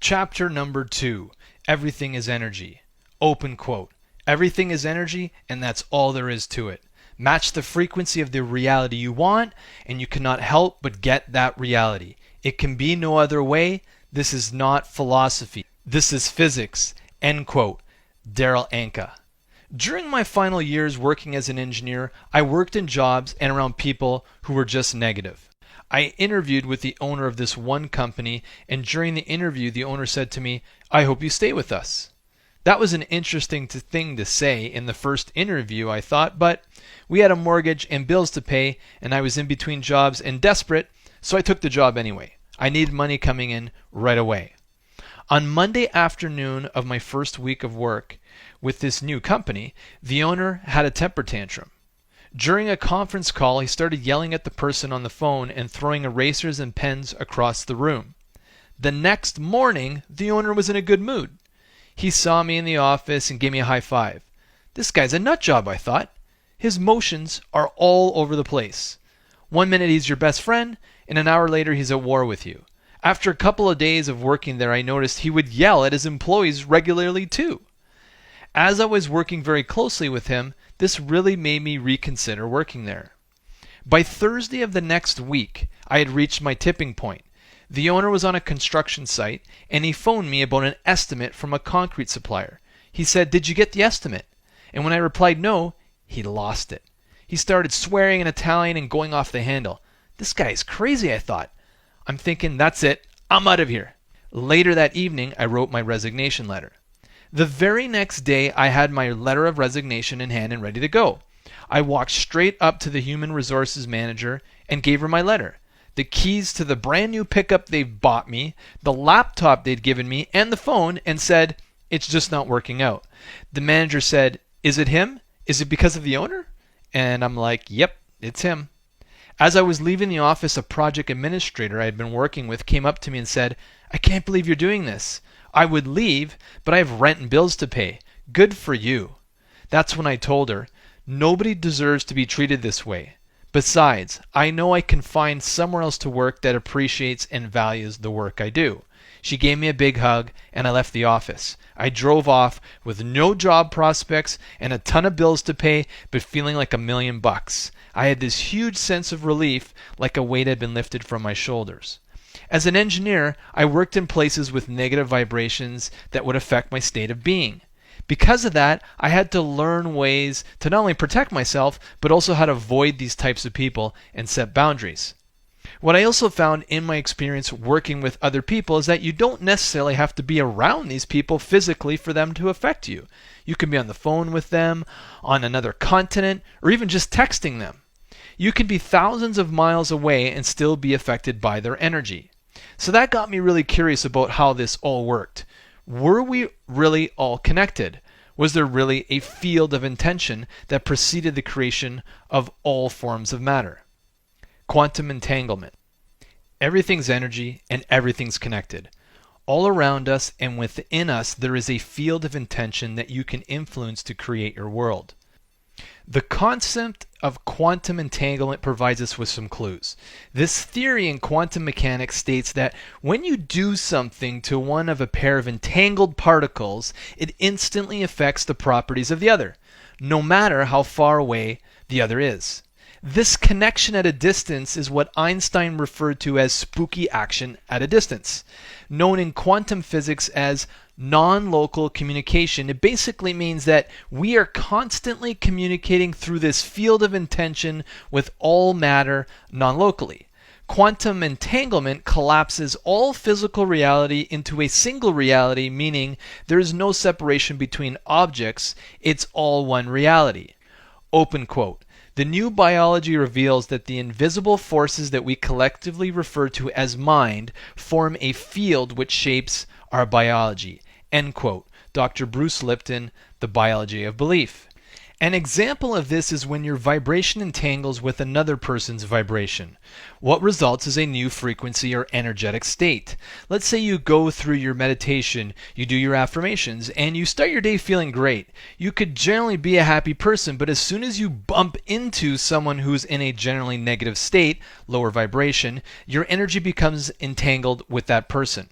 Chapter number 2. Everything is energy. Open quote. Everything is energy, and that's all there is to it. Match the frequency of the reality you want, and you cannot help but get that reality. It can be no other way. This is not philosophy. This is physics. End quote. Daryl Anka. During my final years working as an engineer, I worked in jobs and around people who were just negative. I interviewed with the owner of this one company, and during the interview the owner said to me, "I hope you stay with us." That was an interesting thing to say in the first interview, I thought, but we had a mortgage and bills to pay, and I was in between jobs and desperate, so I took the job anyway. I needed money coming in right away. On Monday afternoon of my first week of work with this new company, the owner had a temper tantrum. During a conference call, he started yelling at the person on the phone and throwing erasers and pens across the room. The next morning, the owner was in a good mood. He saw me in the office and gave me a high five. This guy's a nut job, I thought. His motions are all over the place. 1 minute he's your best friend, and an hour later he's at war with you. After a couple of days of working there, I noticed he would yell at his employees regularly too. As I was working very closely with him, this really made me reconsider working there. By Thursday of the next week, I had reached my tipping point. The owner was on a construction site, and he phoned me about an estimate from a concrete supplier. He said, "Did you get the estimate?" And when I replied no, he lost it. He started swearing in Italian and going off the handle. This guy is crazy, I thought. I'm thinking, that's it, I'm out of here. Later that evening, I wrote my resignation letter. The very next day, I had my letter of resignation in hand and ready to go. I walked straight up to the human resources manager and gave her my letter, the keys to the brand new pickup they've bought me, the laptop they'd given me, and the phone, and said, "It's just not working out." The manager said, "Is it him? Is it because of the owner?" And I'm like, "Yep, it's him." As I was leaving the office, a project administrator I had been working with came up to me and said, "I can't believe you're doing this. I would leave, but I have rent and bills to pay. Good for you." That's when I told her, nobody deserves to be treated this way. Besides, I know I can find somewhere else to work that appreciates and values the work I do. She gave me a big hug, and I left the office. I drove off with no job prospects and a ton of bills to pay, but feeling like $1,000,000. I had this huge sense of relief, like a weight had been lifted from my shoulders. As an engineer, I worked in places with negative vibrations that would affect my state of being. Because of that, I had to learn ways to not only protect myself, but also how to avoid these types of people and set boundaries. What I also found in my experience working with other people is that you don't necessarily have to be around these people physically for them to affect you. You can be on the phone with them, on another continent, or even just texting them. You can be thousands of miles away and still be affected by their energy. So that got me really curious about how this all worked. Were we really all connected? Was there really a field of intention that preceded the creation of all forms of matter? Quantum entanglement. Everything's energy and everything's connected. All around us and within us there is a field of intention that you can influence to create your world. The concept of quantum entanglement provides us with some clues. This theory in quantum mechanics states that when you do something to one of a pair of entangled particles, it instantly affects the properties of the other, no matter how far away the other is. This connection at a distance is what Einstein referred to as spooky action at a distance. Known in quantum physics as non-local communication, it basically means that we are constantly communicating through this field of intention with all matter non-locally. Quantum entanglement collapses all physical reality into a single reality, meaning there is no separation between objects, it's all one reality. Open quote. The new biology reveals that the invisible forces that we collectively refer to as mind form a field which shapes our biology. End quote. Dr. Bruce Lipton, The Biology of Belief. An example of this is when your vibration entangles with another person's vibration. What results is a new frequency or energetic state. Let's say you go through your meditation, you do your affirmations, and you start your day feeling great. You could generally be a happy person, but as soon as you bump into someone who's in a generally negative state, lower vibration, your energy becomes entangled with that person.